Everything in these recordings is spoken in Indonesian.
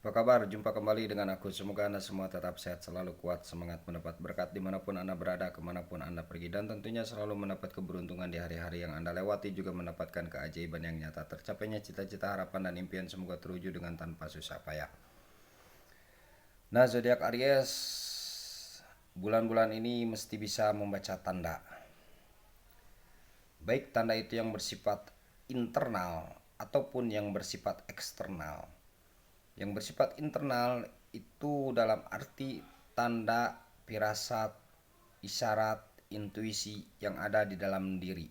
Apa kabar? Jumpa kembali dengan aku. Semoga Anda semua tetap sehat, selalu kuat, semangat mendapat berkat dimanapun Anda berada, kemanapun Anda pergi. Dan tentunya selalu mendapat keberuntungan di hari-hari yang Anda lewati, juga mendapatkan keajaiban yang nyata. Tercapainya cita-cita, harapan, dan impian semoga terwujud dengan tanpa susah payah. Nah, zodiak Aries, bulan-bulan ini mesti bisa membaca tanda. Baik tanda itu yang bersifat internal ataupun yang bersifat eksternal. Yang bersifat internal itu dalam arti tanda, firasat, isyarat, intuisi yang ada di dalam diri.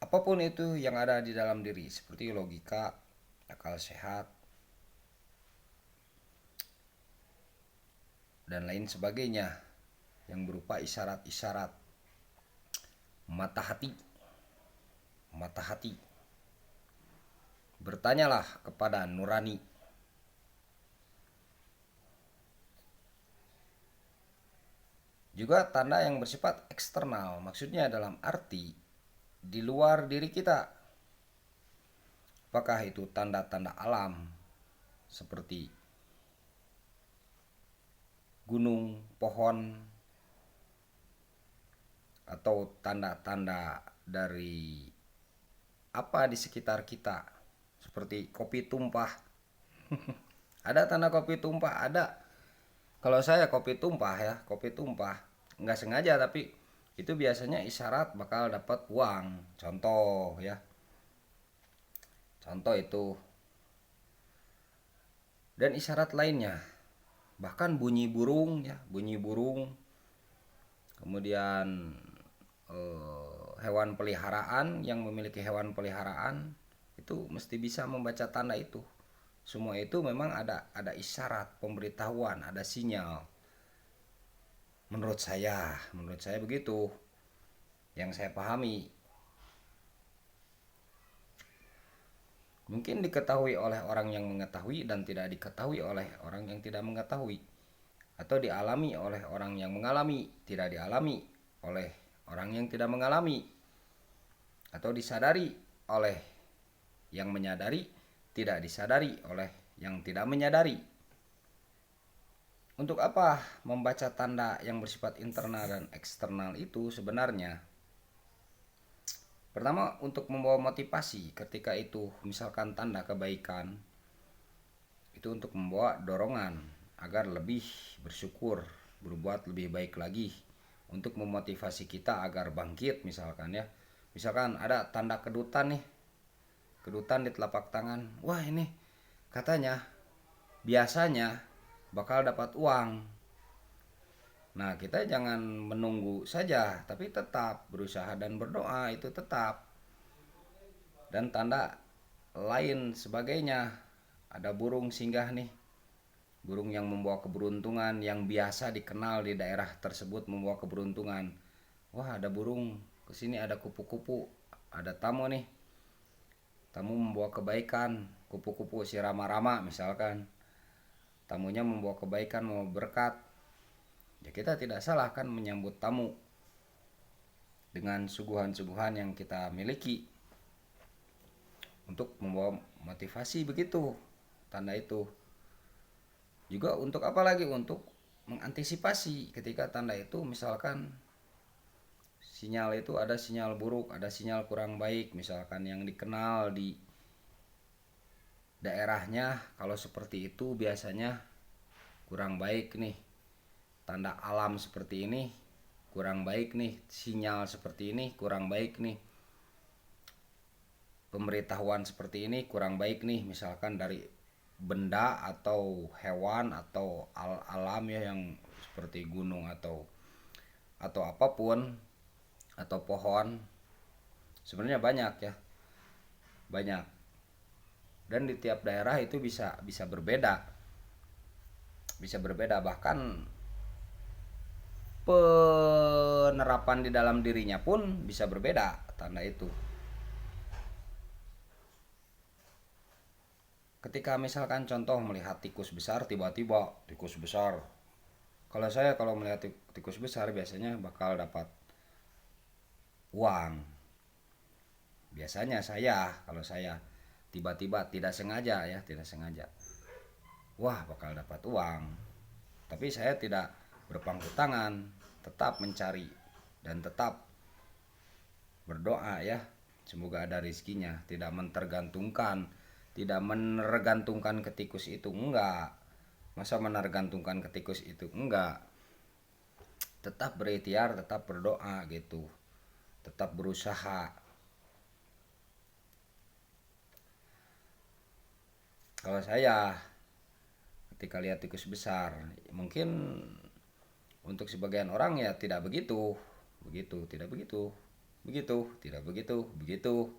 Apapun itu yang ada di dalam diri, seperti logika, akal sehat, dan lain sebagainya, yang berupa isyarat-isyarat. Mata hati, mata hati. Bertanyalah kepada nurani. Juga tanda yang bersifat eksternal, maksudnya dalam arti di luar diri kita. Apakah itu tanda-tanda alam seperti gunung, pohon, atau tanda-tanda dari apa di sekitar kita, seperti kopi tumpah. Ada tanda kopi tumpah, ada. Kalau saya kopi tumpah ya, kopi tumpah nggak sengaja, tapi itu biasanya isyarat bakal dapat uang. Contoh ya, contoh itu. Dan isyarat lainnya, bahkan bunyi burung ya, bunyi burung. Kemudian hewan peliharaan, yang memiliki hewan peliharaan itu mesti bisa membaca tanda itu. Semua itu memang ada isyarat, pemberitahuan, ada sinyal. Menurut saya begitu yang saya pahami. Mungkin diketahui oleh orang yang mengetahui dan tidak diketahui oleh orang yang tidak mengetahui, atau dialami oleh orang yang mengalami, tidak dialami oleh orang yang tidak mengalami, atau disadari oleh yang menyadari, tidak disadari oleh yang tidak menyadari. Untuk apa membaca tanda yang bersifat internal dan eksternal itu sebenarnya? Pertama, untuk membawa motivasi. Ketika itu misalkan tanda kebaikan, itu untuk membawa dorongan agar lebih bersyukur, berbuat lebih baik lagi, untuk memotivasi kita agar bangkit. Misalkan ya, misalkan ada tanda kedutan nih, kedutan di telapak tangan. Wah, ini katanya biasanya bakal dapat uang. Nah, kita jangan menunggu saja, tapi tetap berusaha dan berdoa, itu tetap. Dan tanda lain sebagainya, ada burung singgah nih, burung yang membawa keberuntungan, yang biasa dikenal di daerah tersebut membawa keberuntungan. Wah, ada burung kesini, ada kupu-kupu, ada tamu nih, tamu membawa kebaikan, kupu-kupu si rama-rama misalkan, tamunya membawa kebaikan, mau berkat. Ya, kita tidak salah kan menyambut tamu dengan suguhan-suguhan yang kita miliki, untuk membawa motivasi begitu tanda itu. Juga untuk apa lagi? Untuk mengantisipasi ketika tanda itu misalkan sinyal itu ada sinyal buruk, ada sinyal kurang baik, misalkan yang dikenal di daerahnya. Kalau seperti itu biasanya kurang baik nih, tanda alam seperti ini kurang baik nih, sinyal seperti ini kurang baik nih, pemberitahuan seperti ini kurang baik nih, misalkan dari benda atau hewan atau alam ya, yang seperti gunung atau apapun, atau pohon. Sebenarnya banyak ya, banyak. Dan di tiap daerah itu bisa berbeda, bisa berbeda. Bahkan penerapan di dalam dirinya pun bisa berbeda tanda itu. Ketika misalkan contoh melihat tikus besar, tiba-tiba tikus besar. Kalau saya kalau melihat tikus besar biasanya bakal dapat uang. Biasanya saya, kalau saya. tiba-tiba tidak sengaja ya, tidak sengaja, wah bakal dapat uang, tapi saya tidak berpangku tangan, tetap mencari dan tetap berdoa ya, semoga ada rezekinya, tidak menergantungkan ke tikus itu, enggak. Masa menergantungkan ke tikus itu, enggak. Tetap berikhtiar, tetap berdoa gitu, tetap berusaha. Kalau saya ketika lihat tikus besar, mungkin untuk sebagian orang ya tidak begitu, begitu, tidak begitu, begitu, tidak begitu, begitu.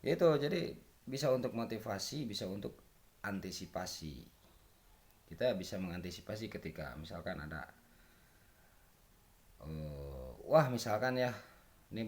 Itu jadi bisa untuk motivasi, bisa untuk antisipasi. Kita bisa mengantisipasi ketika misalkan ada wah misalkan ya